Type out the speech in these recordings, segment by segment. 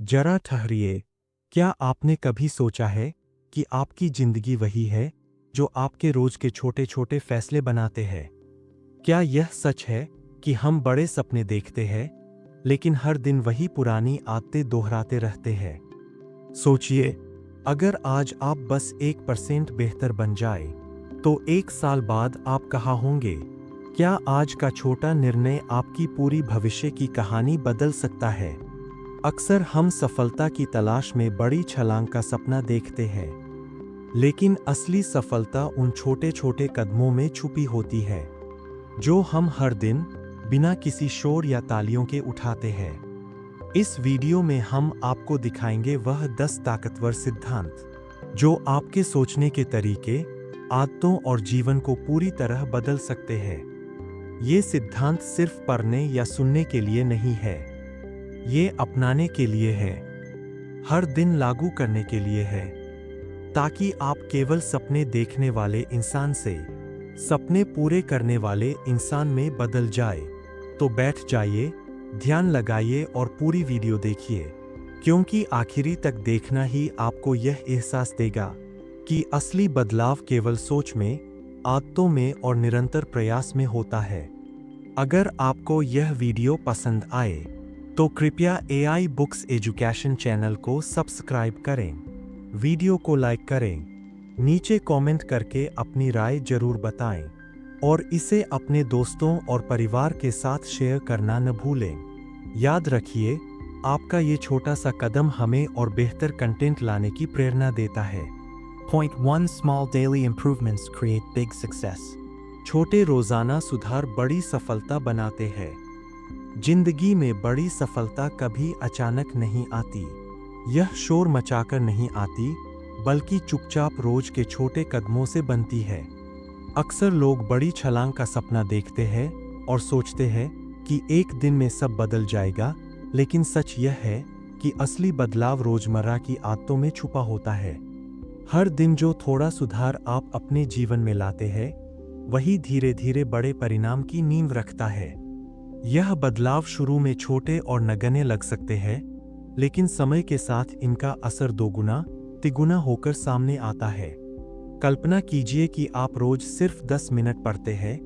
जरा ठहरिए। क्या आपने कभी सोचा है कि आपकी जिंदगी वही है जो आपके रोज के छोटे छोटे फैसले बनाते हैं? क्या यह सच है कि हम बड़े सपने देखते हैं, लेकिन हर दिन वही पुरानी आदतें दोहराते रहते हैं? सोचिए, अगर आज आप बस 1% बेहतर बन जाए, तो 1 साल बाद आप कहाँ होंगे? क्या आज का छोटा निर्णय आपकी पूरी भविष्य की कहानी बदल सकता है? अक्सर हम सफलता की तलाश में बड़ी छलांग का सपना देखते हैं, लेकिन असली सफलता उन छोटे छोटे कदमों में छुपी होती है, जो हम हर दिन बिना किसी शोर या तालियों के उठाते हैं। इस वीडियो में हम आपको दिखाएंगे वह 10 ताकतवर सिद्धांत जो आपके सोचने के तरीके, आदतों और जीवन को पूरी तरह बदल सकते हैं। ये सिद्धांत सिर्फ पढ़ने या सुनने के लिए नहीं है, ये अपनाने के लिए है, हर दिन लागू करने के लिए है, ताकि आप केवल सपने देखने वाले इंसान से सपने पूरे करने वाले इंसान में बदल जाए। तो बैठ जाइए, ध्यान लगाइए और पूरी वीडियो देखिए, क्योंकि आखिरी तक देखना ही आपको यह एहसास देगा कि असली बदलाव केवल सोच में, आदतों में और निरंतर प्रयास में होता है। अगर आपको यह वीडियो पसंद आए, तो कृपया AI बुक्स एजुकेशन चैनल को सब्सक्राइब करें, वीडियो को लाइक करें, नीचे कमेंट करके अपनी राय जरूर बताएं और इसे अपने दोस्तों और परिवार के साथ शेयर करना न भूलें। याद रखिए, आपका ये छोटा सा कदम हमें और बेहतर कंटेंट लाने की प्रेरणा देता है। Point 1. Small daily improvements create big success. छोटे रोजाना सुधार बड़ी सफलता बनाते हैं। जिंदगी में बड़ी सफलता कभी अचानक नहीं आती। यह शोर मचाकर नहीं आती, बल्कि चुपचाप रोज के छोटे कदमों से बनती है। अक्सर लोग बड़ी छलांग का सपना देखते हैं और सोचते हैं कि एक दिन में सब बदल जाएगा, लेकिन सच यह है कि असली बदलाव रोजमर्रा की आदतों में छुपा होता है। हर दिन जो थोड़ा सुधार आप अपने जीवन में लाते हैं, वही धीरे धीरे बड़े परिणाम की नींव रखता है। यह बदलाव शुरू में छोटे और नगण्य लग सकते हैं, लेकिन समय के साथ इनका असर दोगुना, तिगुना होकर सामने आता है। कल्पना कीजिए कि आप रोज सिर्फ 10 मिनट पढ़ते हैं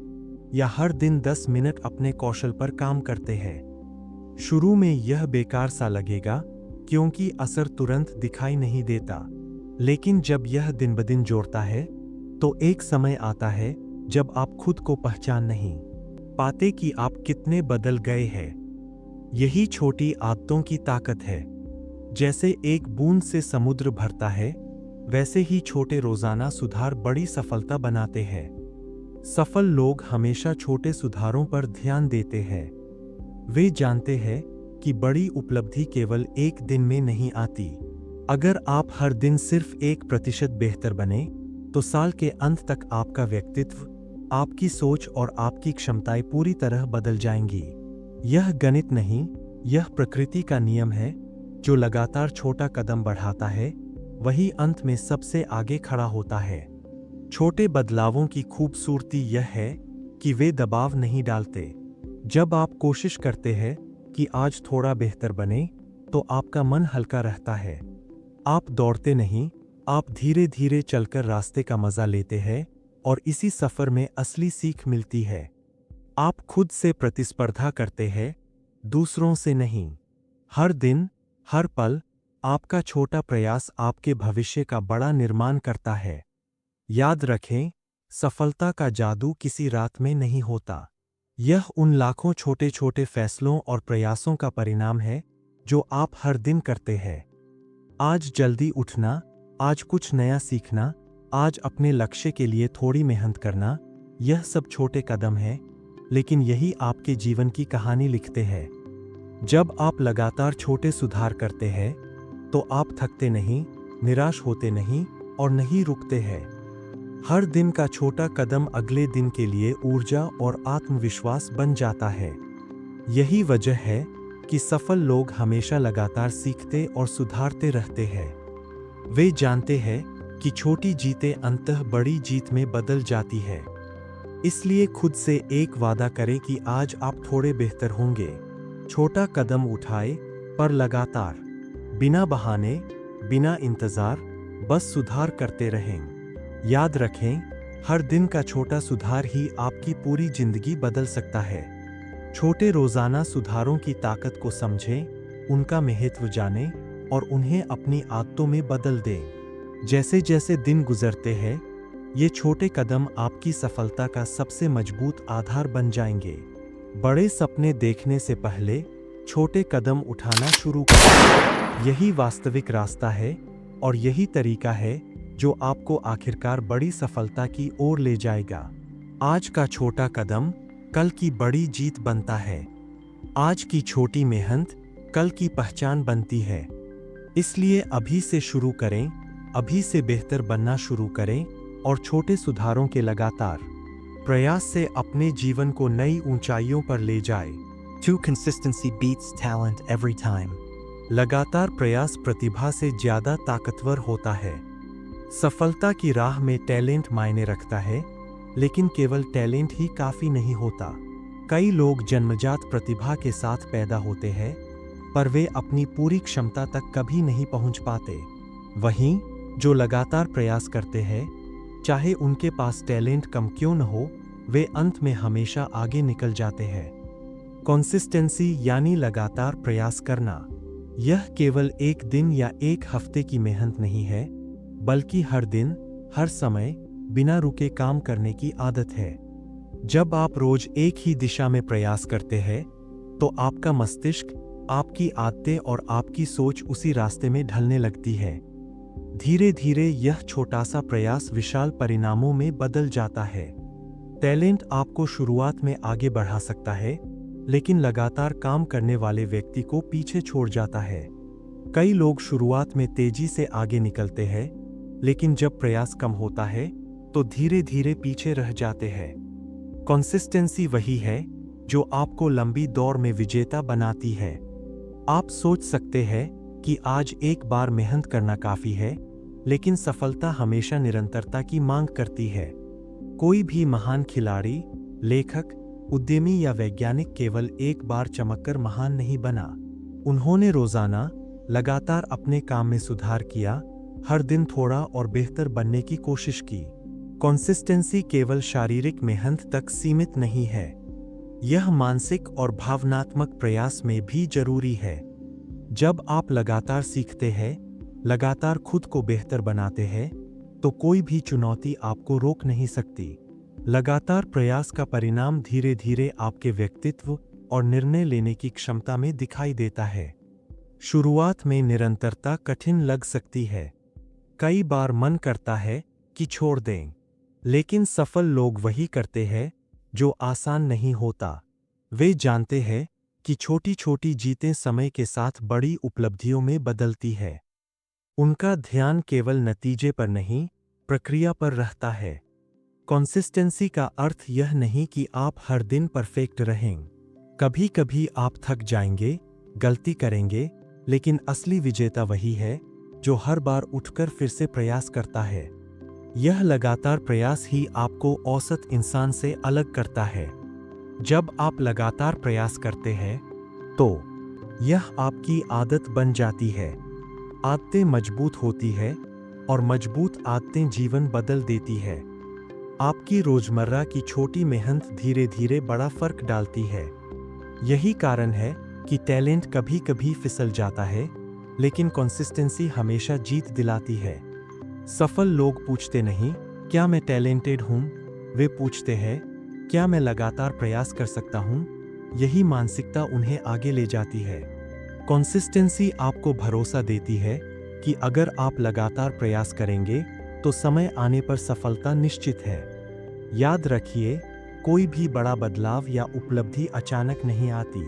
या हर दिन 10 मिनट अपने कौशल पर काम करते हैं। शुरू में यह बेकार सा लगेगा, क्योंकि असर तुरंत दिखाई नहीं देता, लेकिन जब यह दिन ब दिन जोड़ता है, तो एक समय आता है जब आप खुद को पहचान नहीं पाते कि आप कितने बदल गए हैं। यही छोटी आदतों की ताकत है। जैसे एक बूंद से समुद्र भरता है, वैसे ही छोटे रोजाना सुधार बड़ी सफलता बनाते हैं। सफल लोग हमेशा छोटे सुधारों पर ध्यान देते हैं। वे जानते हैं कि बड़ी उपलब्धि केवल एक दिन में नहीं आती। अगर आप हर दिन सिर्फ 1% बेहतर बने, तो साल के अंत तक आपका व्यक्तित्व, आपकी सोच और आपकी क्षमताएं पूरी तरह बदल जाएंगी। यह गणित नहीं, यह प्रकृति का नियम है। जो लगातार छोटा कदम बढ़ाता है, वही अंत में सबसे आगे खड़ा होता है। छोटे बदलावों की खूबसूरती यह है कि वे दबाव नहीं डालते। जब आप कोशिश करते हैं कि आज थोड़ा बेहतर बने, तो आपका मन हल्का रहता है। आप दौड़ते नहीं, आप धीरे धीरे चलकर रास्ते का मजा लेते हैं, और इसी सफर में असली सीख मिलती है। आप खुद से प्रतिस्पर्धा करते हैं, दूसरों से नहीं। हर दिन, हर पल, आपका छोटा प्रयास आपके भविष्य का बड़ा निर्माण करता है। याद रखें, सफलता का जादू किसी रात में नहीं होता। यह उन लाखों छोटे छोटे फैसलों और प्रयासों का परिणाम है जो आप हर दिन करते हैं। आज जल्दी उठना, आज कुछ नया सीखना, आज अपने लक्ष्य के लिए थोड़ी मेहनत करना, यह सब छोटे कदम हैं, लेकिन यही आपके जीवन की कहानी लिखते हैं। जब आप लगातार छोटे सुधार करते हैं, तो आप थकते नहीं, निराश होते नहीं और नहीं रुकते हैं। हर दिन का छोटा कदम अगले दिन के लिए ऊर्जा और आत्मविश्वास बन जाता है। यही वजह है कि सफल लोग हमेशा लगातार सीखते और सुधारते रहते हैं। वे जानते हैं कि छोटी जीतें अंततः बड़ी जीत में बदल जाती है। इसलिए खुद से एक वादा करें कि आज आप थोड़े बेहतर होंगे। छोटा कदम उठाए, पर लगातार। बिना बहाने, बिना इंतजार, बस सुधार करते रहें। याद रखें, हर दिन का छोटा सुधार ही आपकी पूरी जिंदगी बदल सकता है। छोटे रोजाना सुधारों की ताकत को समझें, उनका महत्व जानें और उन्हें अपनी आदतों में बदल दें। जैसे जैसे दिन गुजरते हैं, ये छोटे कदम आपकी सफलता का सबसे मजबूत आधार बन जाएंगे। बड़े सपने देखने से पहले छोटे कदम उठाना शुरू करें। यही वास्तविक रास्ता है और यही तरीका है जो आपको आखिरकार बड़ी सफलता की ओर ले जाएगा। आज का छोटा कदम कल की बड़ी जीत बनता है। आज की छोटी मेहनत कल की पहचान बनती है। इसलिए अभी से शुरू करें, अभी से बेहतर बनना शुरू करें और छोटे सुधारों के लगातार प्रयास से अपने जीवन को नई ऊंचाइयों पर ले जाए। True consistency beats talent every time. लगातार प्रयास प्रतिभा से ज्यादा ताकतवर होता है। सफलता की राह में टैलेंट मायने रखता है, लेकिन केवल टैलेंट ही काफी नहीं होता। कई लोग जन्मजात प्रतिभा के साथ पैदा होते हैं, पर वे अपनी पूरी क्षमता तक कभी नहीं पहुंच पाते। वहीं जो लगातार प्रयास करते हैं, चाहे उनके पास टैलेंट कम क्यों न हो, वे अंत में हमेशा आगे निकल जाते हैं। कंसिस्टेंसी यानी लगातार प्रयास करना। यह केवल एक दिन या एक हफ्ते की मेहनत नहीं है, बल्कि हर दिन, हर समय बिना रुके काम करने की आदत है। जब आप रोज एक ही दिशा में प्रयास करते हैं, तो आपका मस्तिष्क, आपकी आदतें और आपकी सोच उसी रास्ते में ढलने लगती है। धीरे धीरे यह छोटा सा प्रयास विशाल परिणामों में बदल जाता है। टैलेंट आपको शुरुआत में आगे बढ़ा सकता है, लेकिन लगातार काम करने वाले व्यक्ति को पीछे छोड़ जाता है। कई लोग शुरुआत में तेजी से आगे निकलते हैं, लेकिन जब प्रयास कम होता है तो धीरे धीरे पीछे रह जाते हैं। कंसिस्टेंसी वही है जो आपको लंबी दौड़ में विजेता बनाती है। आप सोच सकते हैं कि आज एक बार मेहनत करना काफी है, लेकिन सफलता हमेशा निरंतरता की मांग करती है। कोई भी महान खिलाड़ी, लेखक, उद्यमी या वैज्ञानिक केवल एक बार चमककर महान नहीं बना। उन्होंने रोजाना लगातार अपने काम में सुधार किया, हर दिन थोड़ा और बेहतर बनने की कोशिश की। कंसिस्टेंसी केवल शारीरिक मेहनत तक सीमित नहीं है, यह मानसिक और भावनात्मक प्रयास में भी जरूरी है। जब आप लगातार सीखते हैं, लगातार खुद को बेहतर बनाते हैं, तो कोई भी चुनौती आपको रोक नहीं सकती। लगातार प्रयास का परिणाम धीरे धीरे आपके व्यक्तित्व और निर्णय लेने की क्षमता में दिखाई देता है। शुरुआत में निरंतरता कठिन लग सकती है। कई बार मन करता है कि छोड़ दें, लेकिन सफल लोग वही करते हैं जो आसान नहीं होता। वे जानते हैं कि छोटी छोटी जीतें समय के साथ बड़ी उपलब्धियों में बदलती है। उनका ध्यान केवल नतीजे पर नहीं, प्रक्रिया पर रहता है। कंसिस्टेंसी का अर्थ यह नहीं कि आप हर दिन परफेक्ट रहें। कभी कभी आप थक जाएंगे, गलती करेंगे, लेकिन असली विजेता वही है जो हर बार उठकर फिर से प्रयास करता है। यह लगातार प्रयास ही आपको औसत इंसान से अलग करता है। जब आप लगातार प्रयास करते हैं, तो यह आपकी आदत बन जाती है। आदतें मजबूत होती है और मजबूत आदतें जीवन बदल देती है। आपकी रोजमर्रा की छोटी मेहनत धीरे धीरे बड़ा फर्क डालती है। यही कारण है कि टैलेंट कभी कभी फिसल जाता है, लेकिन कंसिस्टेंसी हमेशा जीत दिलाती है। सफल लोग पूछते नहीं, क्या मैं टैलेंटेड हूँ? वे पूछते हैं, क्या मैं लगातार प्रयास कर सकता हूँ? यही मानसिकता उन्हें आगे ले जाती है। कंसिस्टेंसी आपको भरोसा देती है कि अगर आप लगातार प्रयास करेंगे, तो समय आने पर सफलता निश्चित है। याद रखिए, कोई भी बड़ा बदलाव या उपलब्धि अचानक नहीं आती।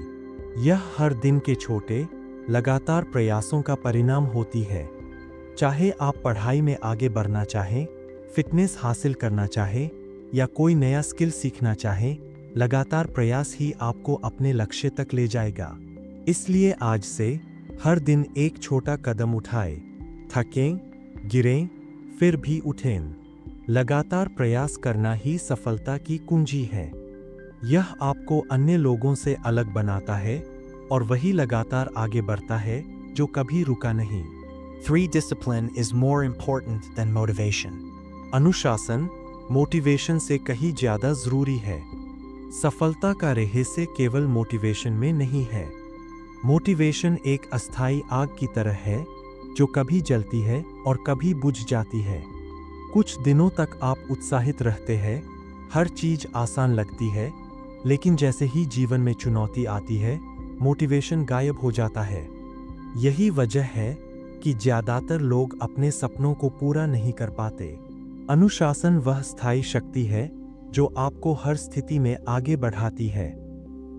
यह हर दिन के छोटे, लगातार प्रयासों का परिणाम होती है। चाहे आप पढ़ाई में आगे बढ़ना चाहें, फिटनेस हासिल करना चाहें या कोई नया स्किल सीखना चाहें, लगातार प्रयास ही आपको अपने लक्ष्य तक ले जाएगा। इसलिए आज से हर दिन एक छोटा कदम उठाएं, थकें, गिरें, फिर भी उठें। लगातार प्रयास करना ही सफलता की कुंजी है। यह आपको अन्य लोगों से अलग बनाता है और वही लगातार आगे बढ़ता है जो कभी रुका नहीं। 3. Discipline is more important than motivation. अनुशासन मोटिवेशन से कहीं ज्यादा जरूरी है। सफलता का रहस्य केवल मोटिवेशन में नहीं है। मोटिवेशन एक अस्थायी आग की तरह है जो कभी जलती है और कभी बुझ जाती है। कुछ दिनों तक आप उत्साहित रहते हैं, हर चीज आसान लगती है, लेकिन जैसे ही जीवन में चुनौती आती है, मोटिवेशन गायब हो जाता है। यही वजह है कि ज्यादातर लोग अपने सपनों को पूरा नहीं कर पाते। अनुशासन वह स्थायी शक्ति है जो आपको हर स्थिति में आगे बढ़ाती है।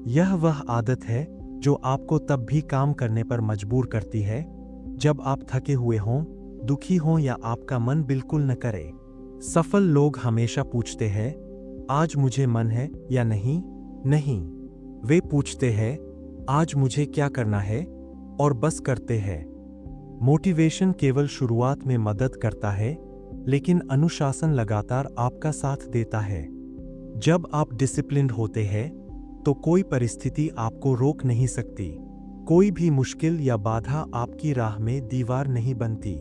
यह वह आदत है जो आपको तब भी काम करने पर मजबूर करती है जब आप थके हुए हों, दुखी हों या आपका मन बिल्कुल न करे। सफल लोग हमेशा पूछते हैं, आज मुझे मन है या नहीं? नहीं, वे पूछते हैं, आज मुझे क्या करना है, और बस करते हैं। मोटिवेशन केवल शुरुआत में मदद करता है, लेकिन अनुशासन लगातार आपका साथ देता है। जब आप डिसिप्लिन्ड होते हैं, तो कोई परिस्थिति आपको रोक नहीं सकती। कोई भी मुश्किल या बाधा आपकी राह में दीवार नहीं बनती।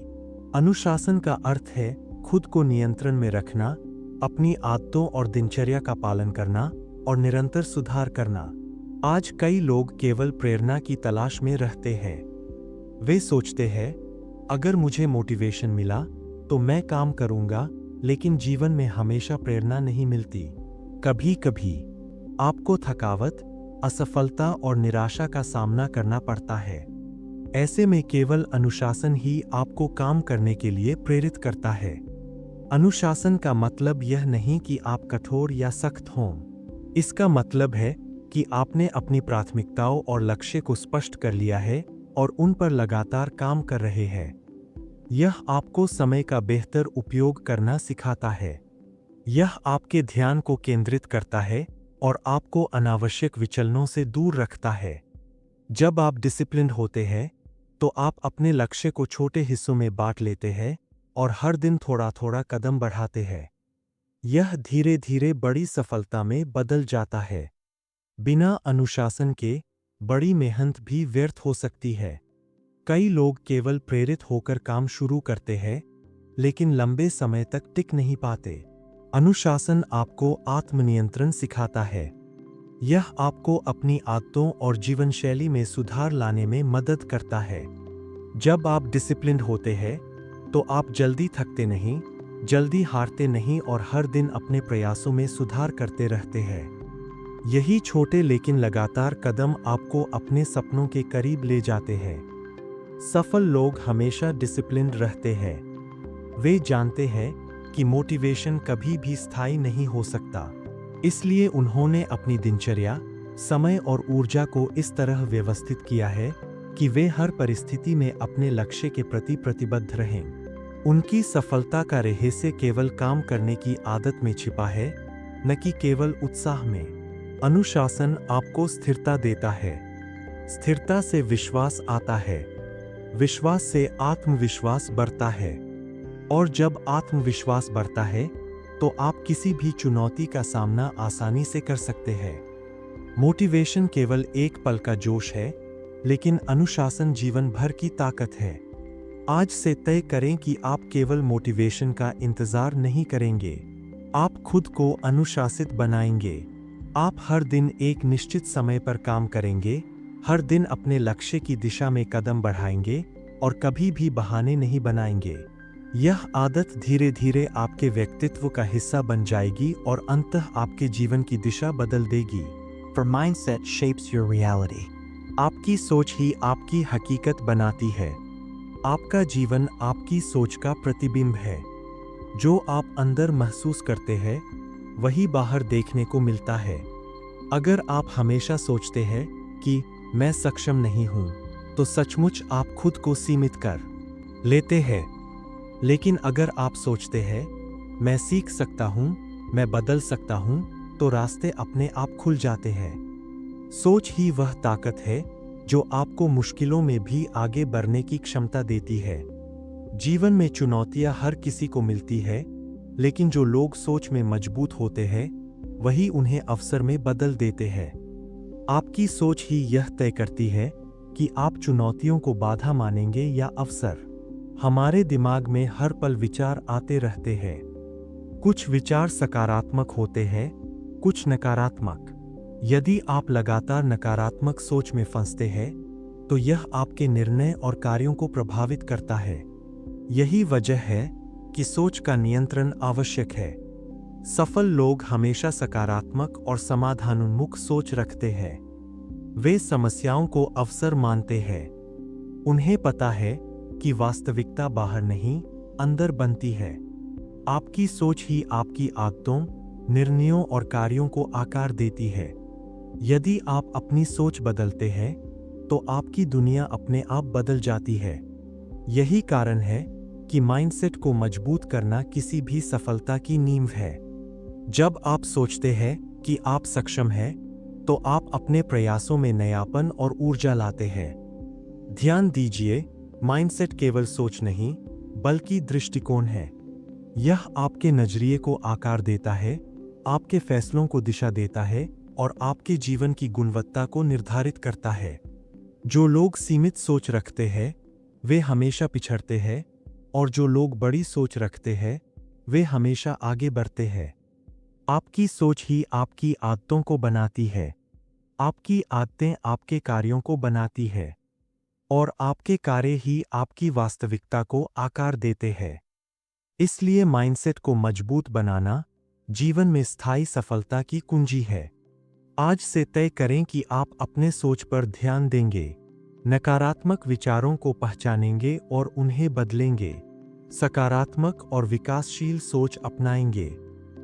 अनुशासन का अर्थ है खुद को नियंत्रण में रखना, अपनी आदतों और दिनचर्या का पालन करना और निरंतर सुधार करना। आज कई लोग केवल प्रेरणा की तलाश में रहते हैं। वे सोचते हैं, अगर मुझे मोटिवेशन मिला तो मैं काम करूंगा, लेकिन जीवन में हमेशा प्रेरणा नहीं मिलती। कभी कभी आपको थकावट, असफलता और निराशा का सामना करना पड़ता है। ऐसे में केवल अनुशासन ही आपको काम करने के लिए प्रेरित करता है। अनुशासन का मतलब यह नहीं कि आप कठोर या सख्त हों। इसका मतलब है कि आपने अपनी प्राथमिकताओं और लक्ष्य को स्पष्ट कर लिया है और उन पर लगातार काम कर रहे हैं। यह आपको समय का बेहतर उपयोग करना सिखाता है। यह आपके ध्यान को केंद्रित करता है और आपको अनावश्यक विचलनों से दूर रखता है। जब आप डिसिप्लिन्ड होते हैं, तो आप अपने लक्ष्य को छोटे हिस्सों में बांट लेते हैं और हर दिन थोड़ा थोड़ा कदम बढ़ाते हैं। यह धीरे धीरे बड़ी सफलता में बदल जाता है। बिना अनुशासन के बड़ी मेहनत भी व्यर्थ हो सकती है। कई लोग केवल प्रेरित होकर काम शुरू करते हैं, लेकिन लंबे समय तक टिक नहीं पाते। अनुशासन आपको आत्मनियंत्रण सिखाता है। यह आपको अपनी आदतों और जीवन शैली में सुधार लाने में मदद करता है। जब आप डिसिप्लिन्ड होते हैं, तो आप जल्दी थकते नहीं, जल्दी हारते नहीं और हर दिन अपने प्रयासों में सुधार करते रहते हैं। यही छोटे लेकिन लगातार कदम आपको अपने सपनों के करीब ले जाते हैं। सफल लोग हमेशा डिसिप्लिन्ड रहते हैं। वे जानते हैं कि मोटिवेशन कभी भी स्थायी नहीं हो सकता। इसलिए उन्होंने अपनी दिनचर्या, समय और ऊर्जा को इस तरह व्यवस्थित किया है कि वे हर परिस्थिति में अपने लक्ष्य के प्रति प्रतिबद्ध रहें। उनकी सफलता का रहस्य केवल काम करने की आदत में छिपा है, न कि केवल उत्साह में। अनुशासन आपको स्थिरता देता है। स्थिरता से विश्वास आता है। विश्वास से आत्मविश्वास बढ़ता है। और जब आत्मविश्वास बढ़ता है, तो आप किसी भी चुनौती का सामना आसानी से कर सकते हैं। मोटिवेशन केवल एक पल का जोश है, लेकिन अनुशासन जीवन भर की ताकत है। आज से तय करें कि आप केवल मोटिवेशन का इंतजार नहीं करेंगे। आप खुद को अनुशासित बनाएंगे। आप हर दिन एक निश्चित समय पर काम करेंगे, हर दिन अपने लक्ष्य की दिशा में कदम बढ़ाएंगे और कभी भी बहाने नहीं बनाएंगे। यह आदत धीरे धीरे आपके व्यक्तित्व का हिस्सा बन जाएगी और अंततः आपके जीवन की दिशा बदल देगी। For mindset shapes your reality. आपकी सोच ही आपकी हकीकत बनाती है। आपका जीवन आपकी सोच का प्रतिबिंब है। जो आप अंदर महसूस करते हैं, वही बाहर देखने को मिलता है। अगर आप हमेशा सोचते हैं कि मैं सक्षम नहीं हूं, तो सचमुच आप खुद को सीमित कर लेते हैं। लेकिन अगर आप सोचते हैं, मैं सीख सकता हूं, मैं बदल सकता हूं, तो रास्ते अपने आप खुल जाते हैं। सोच ही वह ताकत है जो आपको मुश्किलों में भी आगे बढ़ने की क्षमता देती है। जीवन में चुनौतियां हर किसी को मिलती है, लेकिन जो लोग सोच में मजबूत होते हैं, वही उन्हें अवसर में बदल देते हैं। आपकी सोच ही यह तय करती है कि आप चुनौतियों को बाधा मानेंगे या अवसर। हमारे दिमाग में हर पल विचार आते रहते हैं। कुछ विचार सकारात्मक होते हैं, कुछ नकारात्मक। यदि आप लगातार नकारात्मक सोच में फंसते हैं, तो यह आपके निर्णय और कार्यों को प्रभावित करता है। यही वजह है कि सोच का नियंत्रण आवश्यक है। सफल लोग हमेशा सकारात्मक और समाधानोन्मुख सोच रखते हैं। वे समस्याओं को अवसर मानते हैं। उन्हें पता है कि वास्तविकता बाहर नहीं, अंदर बनती है। आपकी सोच ही आपकी आदतों, निर्णयों और कार्यों को आकार देती है। यदि आप अपनी सोच बदलते हैं, तो आपकी दुनिया अपने आप बदल जाती है। यही कारण है कि माइंडसेट को मजबूत करना किसी भी सफलता की नींव है। जब आप सोचते हैं कि आप सक्षम हैं, तो आप अपने प्रयासों में नयापन और ऊर्जा लाते हैं। ध्यान दीजिए, माइंडसेट केवल सोच नहीं, बल्कि दृष्टिकोण है। यह आपके नजरिए को आकार देता है, आपके फैसलों को दिशा देता है और आपके जीवन की गुणवत्ता को निर्धारित करता है। जो लोग सीमित सोच रखते हैं, वे हमेशा पिछड़ते हैं, और जो लोग बड़ी सोच रखते हैं, वे हमेशा आगे बढ़ते हैं। आपकी सोच ही आपकी आदतों को बनाती है। आपकी आदतें आपके कार्यों को बनाती है, और आपके कार्य ही आपकी वास्तविकता को आकार देते हैं। इसलिए माइंडसेट को मजबूत बनाना जीवन में स्थायी सफलता की कुंजी है। आज से तय करें कि आप अपने सोच पर ध्यान देंगे, नकारात्मक विचारों को पहचानेंगे और उन्हें बदलेंगे, सकारात्मक और विकासशील सोच अपनाएंगे।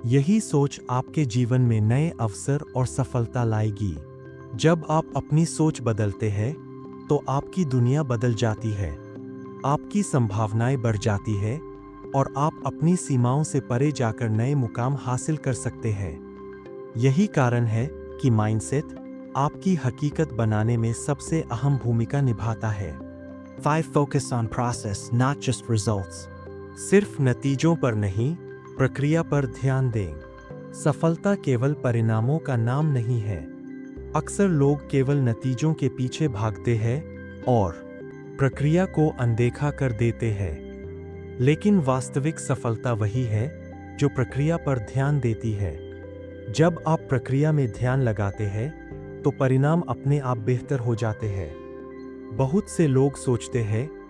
यही सोच आपके जीवन में नए अवसर और सफलता लाएगी। जब आप अपनी सोच बदलते हैं, तो आपकी दुनिया बदल जाती है, आपकी संभावनाएं बढ़ जाती है और आप अपनी सीमाओं से परे जाकर नए मुकाम हासिल कर सकते हैं। यही कारण है कि माइंडसेट आपकी हकीकत बनाने में सबसे अहम भूमिका निभाता है। 5. Focus on process, not just results. सिर्फ नतीजों पर नहीं, प्रक्रिया पर ध्यान दें। सफलता केवल परिणामों का नाम नहीं है। अक्सर लोग केवल नतीजों के पीछे भागते हैं और प्रक्रिया को अनदेखा कर देते हैं। लेकिन वास्तविक सफलता वही है जो प्रक्रिया पर ध्यान देती है। जब आप प्रक्रिया में ध्यान लगाते हैं, तो परिणाम अपने आप बेहतर हो जाते हैं। बहुत से लोग सोचते हैं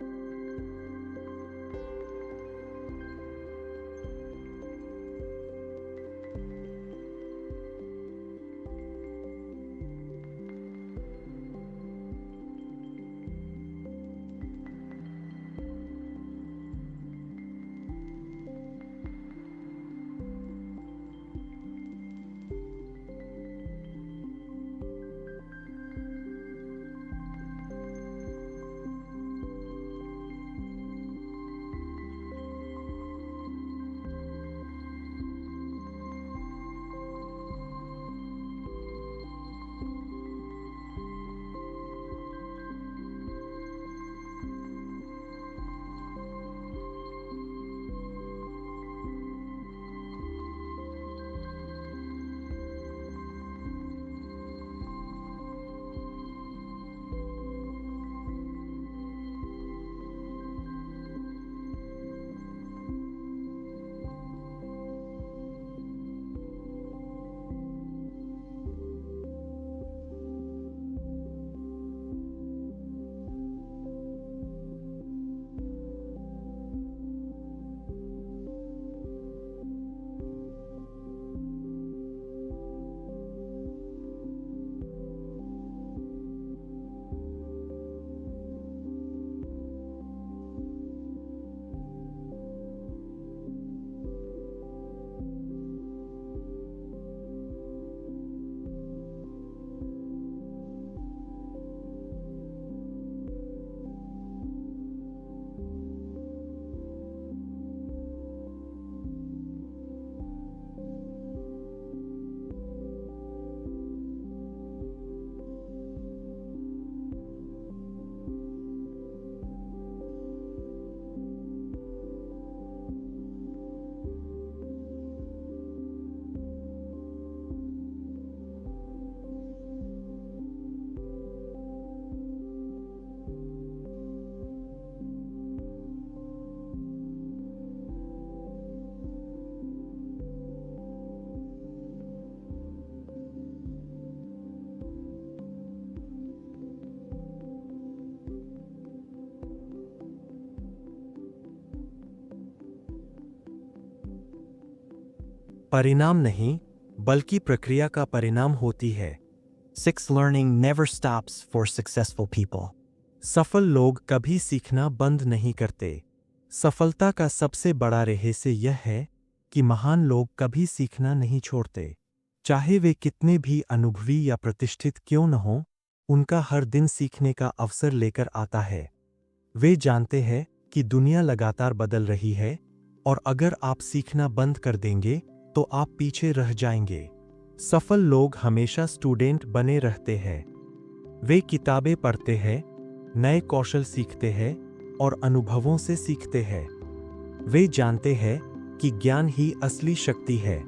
परिणाम नहीं, बल्कि प्रक्रिया का परिणाम होती है। 6. Learning never stops for successful people. सफल लोग कभी सीखना बंद नहीं करते। सफलता का सबसे बड़ा रहस्य यह है कि महान लोग कभी सीखना नहीं छोड़ते। चाहे वे कितने भी अनुभवी या प्रतिष्ठित क्यों न हों, उनका हर दिन सीखने का अवसर लेकर आता है। वे जानते हैं कि दुनिया लगातार बदल रही है और अगर आप सीखना बंद कर देंगे तो आप पीछे रह जाएंगे। सफल लोग हमेशा स्टूडेंट बने रहते हैं। वे किताबें पढ़ते हैं, नए कौशल सीखते हैं और अनुभवों से सीखते हैं। वे जानते हैं कि ज्ञान ही असली शक्ति है।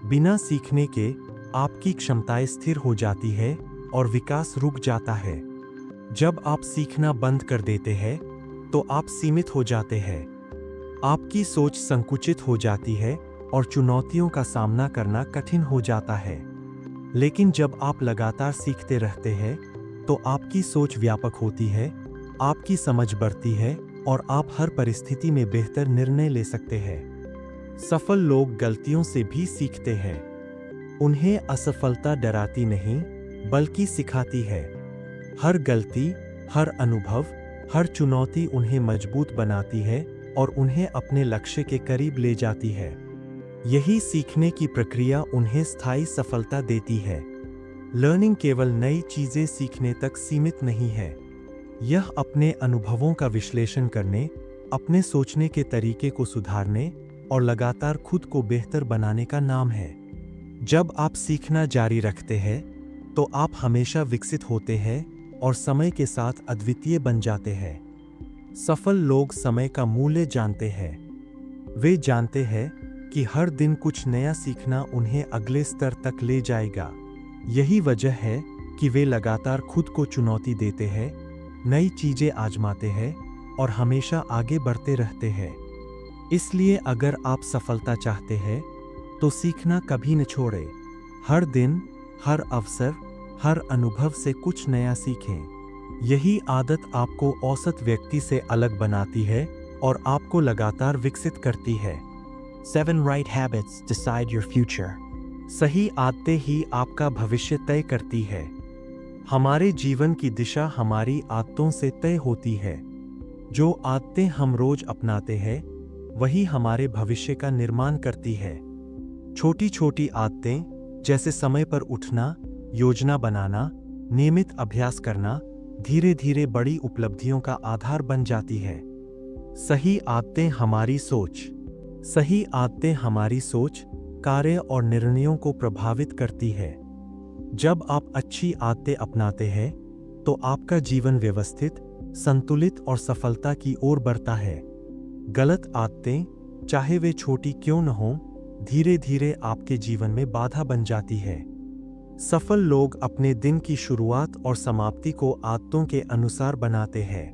बिना सीखने के आपकी क्षमताएं स्थिर हो जाती है और विकास रुक जाता है। जब आप सीखना बंद कर देते हैं तो आप सीमित हो जाते हैं। आपकी सोच संकुचित हो जाती है और चुनौतियों का सामना करना कठिन हो जाता है। लेकिन जब आप लगातार सीखते रहते हैं तो आपकी सोच व्यापक होती है, आपकी समझ बढ़ती है और आप हर परिस्थिति में बेहतर निर्णय ले सकते हैं। सफल लोग गलतियों से भी सीखते हैं। उन्हें असफलता डराती नहीं, बल्कि सिखाती है। हर गलती, हर अनुभव, हर चुनौती उन्हें मजबूत बनाती है और उन्हें अपने लक्ष्य के करीब ले जाती है। यही सीखने की प्रक्रिया उन्हें स्थायी सफलता देती है। लर्निंग केवल नई चीजें सीखने तक सीमित नहीं है। यह अपने अनुभवों का विश्लेषण करने, अपने सोचने के तरीके को सुधारने और लगातार खुद को बेहतर बनाने का नाम है। जब आप सीखना जारी रखते हैं तो आप हमेशा विकसित होते हैं और समय के साथ अद्वितीय बन जाते हैं। सफल लोग समय का मूल्य जानते हैं। वे जानते हैं कि हर दिन कुछ नया सीखना उन्हें अगले स्तर तक ले जाएगा। यही वजह है कि वे लगातार खुद को चुनौती देते हैं, नई चीजें आजमाते हैं और हमेशा आगे बढ़ते रहते हैं। इसलिए अगर आप सफलता चाहते हैं तो सीखना कभी न छोड़ें। हर दिन, हर अवसर, हर अनुभव से कुछ नया सीखें। यही आदत आपको औसत व्यक्ति से अलग बनाती है और आपको लगातार विकसित करती है। 7. Right habits decide your future. सही आदतें ही आपका भविष्य तय करती है। हमारे जीवन की दिशा हमारी आदतों से तय होती है। जो आदतें हम रोज अपनाते हैं, वही हमारे भविष्य का निर्माण करती है। छोटी छोटी आदतें जैसे समय पर उठना, योजना बनाना, नियमित अभ्यास करना, धीरे धीरे बड़ी उपलब्धियों का आधार बन जाती है। सही आदतें हमारी सोच, कार्य और निर्णयों को प्रभावित करती है। जब आप अच्छी आदतें अपनाते हैं तो आपका जीवन व्यवस्थित, संतुलित और सफलता की ओर बढ़ता है। गलत आदतें, चाहे वे छोटी क्यों न हों, धीरे धीरे आपके जीवन में बाधा बन जाती है। सफल लोग अपने दिन की शुरुआत और समाप्ति को आदतों के अनुसार बनाते हैं।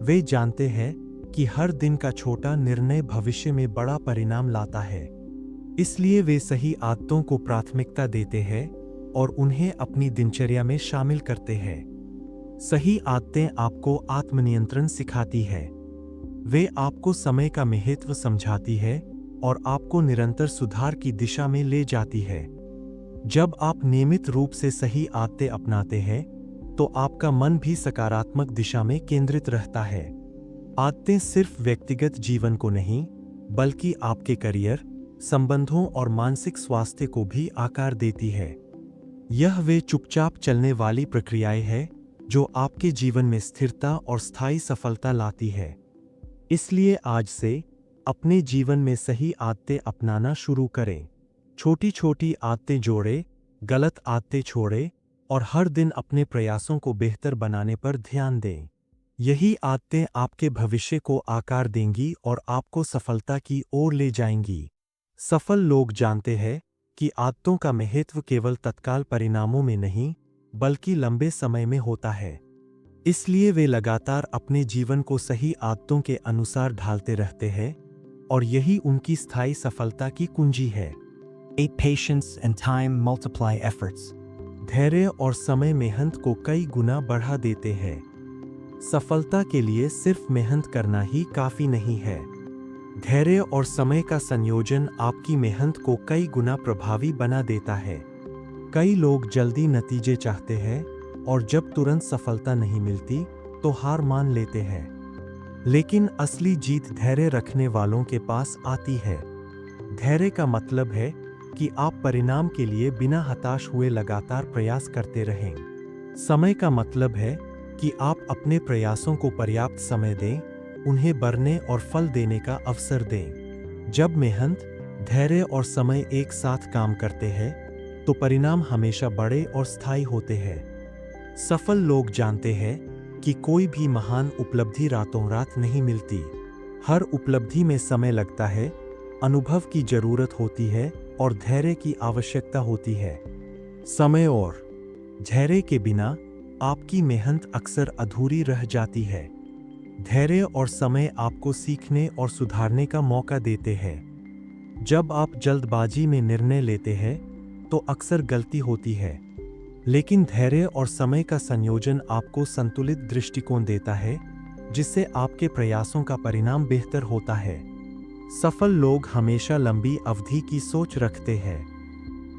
वे जानते हैं कि हर दिन का छोटा निर्णय भविष्य में बड़ा परिणाम लाता है। इसलिए वे सही आदतों को प्राथमिकता देते हैं और उन्हें अपनी दिनचर्या में शामिल करते हैं। सही आदतें आपको आत्मनियंत्रण सिखाती है। वे आपको समय का महत्व समझाती है और आपको निरंतर सुधार की दिशा में ले जाती है। जब आप नियमित रूप से सही आदतें अपनाते हैं तो आपका मन भी सकारात्मक दिशा में केंद्रित रहता है। आदतें सिर्फ व्यक्तिगत जीवन को नहीं, बल्कि आपके करियर, संबंधों और मानसिक स्वास्थ्य को भी आकार देती है। यह वे चुपचाप चलने वाली प्रक्रियाएं हैं जो आपके जीवन में स्थिरता और स्थायी सफलता लाती है। इसलिए आज से अपने जीवन में सही आदतें अपनाना शुरू करें। छोटी छोटी आदतें जोड़ें, गलत आदतें छोड़ें और हर दिन अपने प्रयासों को बेहतर बनाने पर ध्यान दें। यही आदतें आपके भविष्य को आकार देंगी और आपको सफलता की ओर ले जाएंगी। सफल लोग जानते हैं कि आदतों का महत्व केवल तत्काल परिणामों में नहीं, बल्कि लंबे समय में होता है। इसलिए वे लगातार अपने जीवन को सही आदतों के अनुसार ढालते रहते हैं और यही उनकी स्थायी सफलता की कुंजी है। 8. Patience and time multiply efforts. धैर्य और समय मेहनत को कई गुना बढ़ा देते हैं। सफलता के लिए सिर्फ मेहनत करना ही काफी नहीं है। धैर्य और समय का संयोजन आपकी मेहनत को कई गुना प्रभावी बना देता है। कई लोग जल्दी नतीजे चाहते हैं और जब तुरंत सफलता नहीं मिलती तो हार मान लेते हैं। लेकिन असली जीत धैर्य रखने वालों के पास आती है। धैर्य का मतलब है कि आप परिणाम के लिए बिना हताश हुए लगातार प्रयास करते रहें। समय का मतलब है कि आप अपने प्रयासों को पर्याप्त समय दें, उन्हें बढ़ने और फल देने का अवसर दें। जब मेहनत, धैर्य और समय एक साथ काम करते हैं, तो परिणाम हमेशा बड़े और स्थायी होते हैं। सफल लोग जानते हैं कि कोई भी महान उपलब्धि रातों रात नहीं मिलती। हर उपलब्धि में समय लगता है, अनुभव की जरूरत होती है और धैर्य की आवश्यकता होती है। समय और धैर्य के बिना आपकी मेहनत अक्सर अधूरी रह जाती है। धैर्य और समय आपको सीखने और सुधारने का मौका देते हैं। जब आप जल्दबाजी में निर्णय लेते हैं, तो अक्सर गलती होती है। लेकिन धैर्य और समय का संयोजन आपको संतुलित दृष्टिकोण देता है, जिससे आपके प्रयासों का परिणाम बेहतर होता है। सफल लोग हमेशा लंबी अवधि की सोच रखते हैं।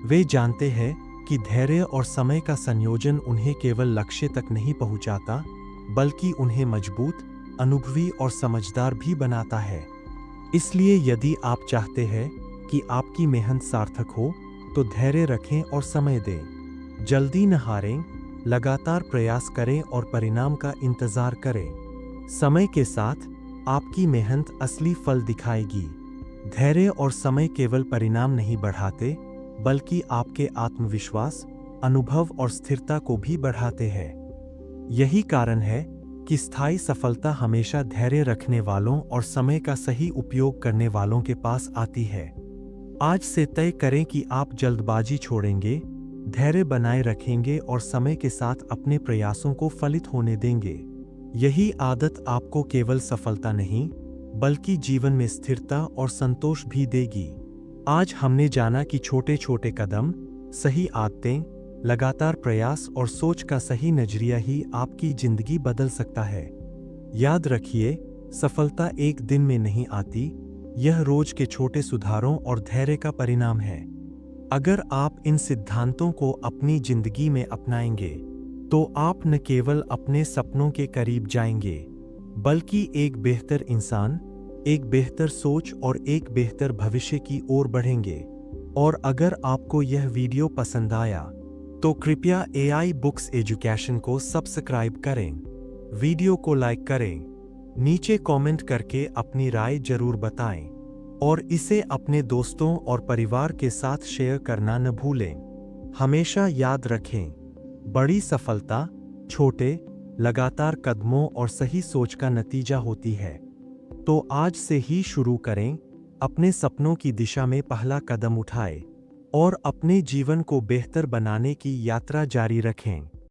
वे जानते हैं कि धैर्य और समय का संयोजन उन्हें केवल लक्ष्य तक नहीं पहुंचाता, बल्कि उन्हें मजबूत, अनुभवी और समझदार भी बनाता है। इसलिए यदि आप चाहते हैं कि आपकी मेहनत सार्थक हो, तो धैर्य रखें और समय दें। जल्दी न हारें, लगातार प्रयास करें और परिणाम का इंतजार करें। समय के साथ आपकी मेहनत असली फल दिखाएगी। धैर्य और समय केवल परिणाम नहीं बढ़ाते, बल्कि आपके आत्मविश्वास, अनुभव और स्थिरता को भी बढ़ाते हैं। यही कारण है कि स्थायी सफलता हमेशा धैर्य रखने वालों और समय का सही उपयोग करने वालों के पास आती है। आज से तय करें कि आप जल्दबाजी छोड़ेंगे, धैर्य बनाए रखेंगे और समय के साथ अपने प्रयासों को फलित होने देंगे। यही आदत आपको केवल सफलता नहीं, बल्कि जीवन में स्थिरता और संतोष भी देगी। आज हमने जाना कि छोटे छोटे कदम, सही आदतें, लगातार प्रयास और सोच का सही नजरिया ही आपकी जिंदगी बदल सकता है। याद रखिए, सफलता एक दिन में नहीं आती, यह रोज के छोटे सुधारों और धैर्य का परिणाम है। अगर आप इन सिद्धांतों को अपनी जिंदगी में अपनाएंगे, तो आप न केवल अपने सपनों के करीब जाएंगे, बल्कि एक बेहतर इंसान, एक बेहतर सोच और एक बेहतर भविष्य की ओर बढ़ेंगे। और अगर आपको यह वीडियो पसंद आया, तो कृपया AI बुक्स एजुकेशन को सब्सक्राइब करें, वीडियो को लाइक करें, नीचे कमेंट करके अपनी राय जरूर बताएं और इसे अपने दोस्तों और परिवार के साथ शेयर करना न भूलें। हमेशा याद रखें, बड़ी सफलता छोटे, लगातार कदमों और सही सोच का नतीजा होती है। तो आज से ही शुरू करें, अपने सपनों की दिशा में पहला कदम उठाएं और अपने जीवन को बेहतर बनाने की यात्रा जारी रखें।